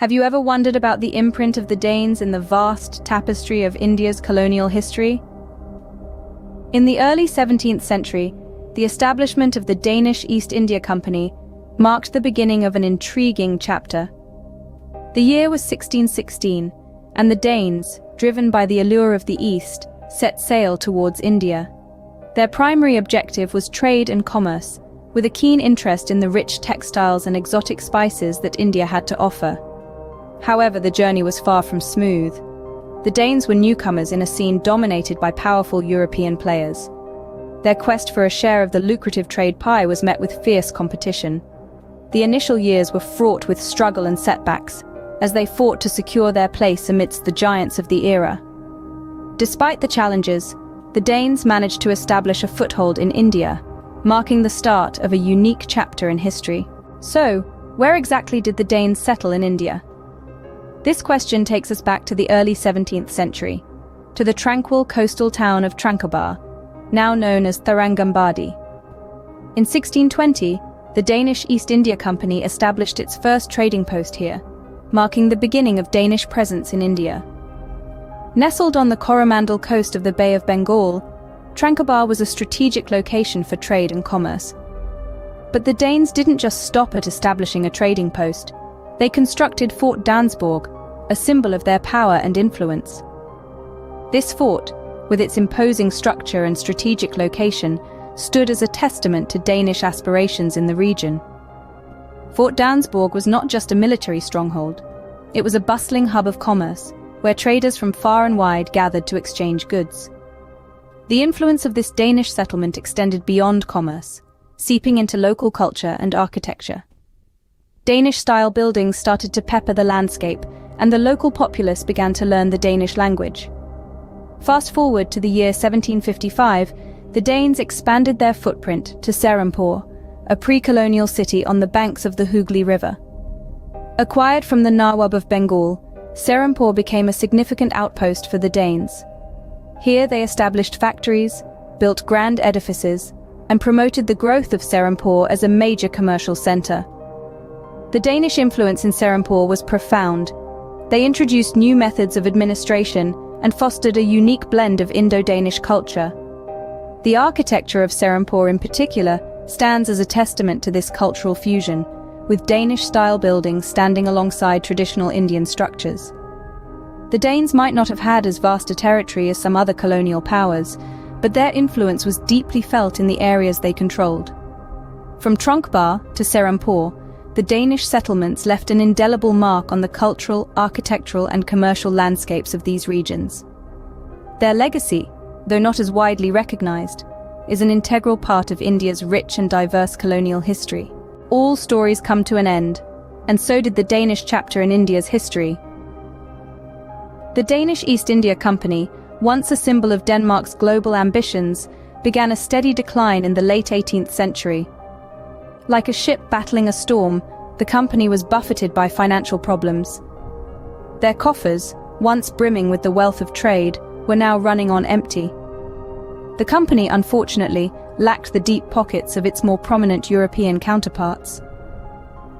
Have you ever wondered about the imprint of the Danes in the vast tapestry of India's colonial history? In the early 17th century, the establishment of the Danish East India Company marked the beginning of an intriguing chapter. The year was 1616, and the Danes, driven by the allure of the East, set sail towards India. Their primary objective was trade and commerce, with a keen interest in the rich textiles and exotic spices that India had to offer. However, the journey was far from smooth. The Danes were newcomers in a scene dominated by powerful European players. Their quest for a share of the lucrative trade pie was met with fierce competition. The initial years were fraught with struggle and setbacks, as they fought to secure their place amidst the giants of the era. Despite the challenges, the Danes managed to establish a foothold in India, marking the start of a unique chapter in history. So, where exactly did the Danes settle in India? This question takes us back to the early 17th century, to the tranquil coastal town of Tranquebar, now known as Tharangambadi. In 1620, the Danish East India Company established its first trading post here, marking the beginning of Danish presence in India. Nestled on the Coromandel coast of the Bay of Bengal, Tranquebar was a strategic location for trade and commerce. But the Danes didn't just stop at establishing a trading post. They constructed Fort Dansborg, a symbol of their power and influence. This fort, with its imposing structure and strategic location, stood as a testament to Danish aspirations in the region. Fort Dansborg was not just a military stronghold. It was a bustling hub of commerce, where traders from far and wide gathered to exchange goods. The influence of this Danish settlement extended beyond commerce, seeping into local culture and architecture. Danish-style buildings started to pepper the landscape, and the local populace began to learn the Danish language. Fast forward to the year 1755, the Danes expanded their footprint to Serampore, a pre-colonial city on the banks of the Hooghly River. Acquired from the Nawab of Bengal, Serampore became a significant outpost for the Danes. Here they established factories, built grand edifices, and promoted the growth of Serampore as a major commercial center. The Danish influence in Serampore was profound. They introduced new methods of administration and fostered a unique blend of Indo-Danish culture. The architecture of Serampore in particular stands as a testament to this cultural fusion, with Danish-style buildings standing alongside traditional Indian structures. The Danes might not have had as vast a territory as some other colonial powers, but their influence was deeply felt in the areas they controlled. From Tranquebar to Serampore, the Danish settlements left an indelible mark on the cultural, architectural, and commercial landscapes of these regions. Their legacy, though not as widely recognized, is an integral part of India's rich and diverse colonial history. All stories come to an end, and so did the Danish chapter in India's history. The Danish East India Company, once a symbol of Denmark's global ambitions, began a steady decline in the late 18th century. Like a ship battling a storm, the company was buffeted by financial problems. Their coffers, once brimming with the wealth of trade, were now running on empty. The company, unfortunately, lacked the deep pockets of its more prominent European counterparts.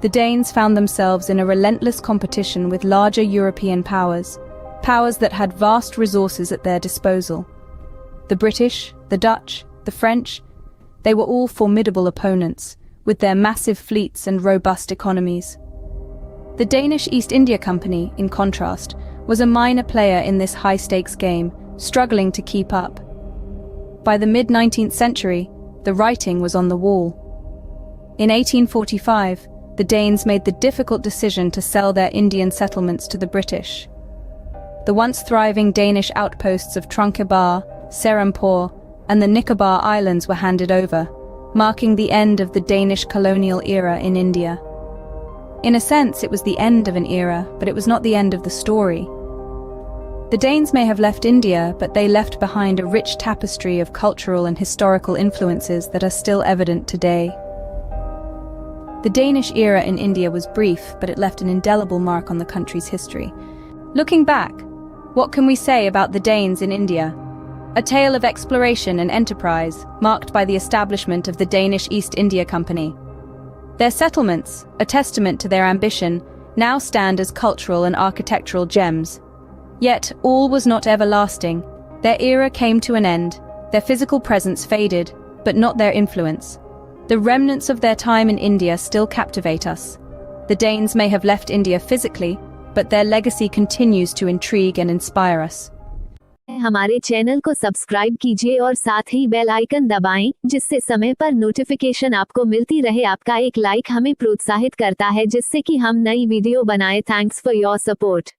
The Danes found themselves in a relentless competition with larger European powers that had vast resources at their disposal. The British, the Dutch, the French, they were all formidable opponents, with their massive fleets and robust economies. The Danish East India Company, in contrast, was a minor player in this high-stakes game, struggling to keep up. By the mid-19th century, the writing was on the wall. In 1845, the Danes made the difficult decision to sell their Indian settlements to the British. The once thriving Danish outposts of Tranquebar, Serampore, and the Nicobar Islands were handed over, marking the end of the Danish colonial era in India. In a sense, it was the end of an era, but it was not the end of the story. The Danes may have left India, but they left behind a rich tapestry of cultural and historical influences that are still evident today. The Danish era in India was brief, but it left an indelible mark on the country's history. Looking back, what can we say about the Danes in India? A tale of exploration and enterprise, marked by the establishment of the Danish East India Company. Their settlements, a testament to their ambition, now stand as cultural and architectural gems. Yet, all was not everlasting. Their era came to an end, their physical presence faded, but not their influence. The remnants of their time in India still captivate us. The Danes may have left India physically, but their legacy continues to intrigue and inspire us. हमारे channel को subscribe कीजिए और साथ ही bell icon दबाएं, जिससे समय पर notification आपको मिलती रहे। आपका एक लाइक हमें प्रोत्साहित करता है जिससे कि हम नई वीडियो बनाएं। Thanks for your support.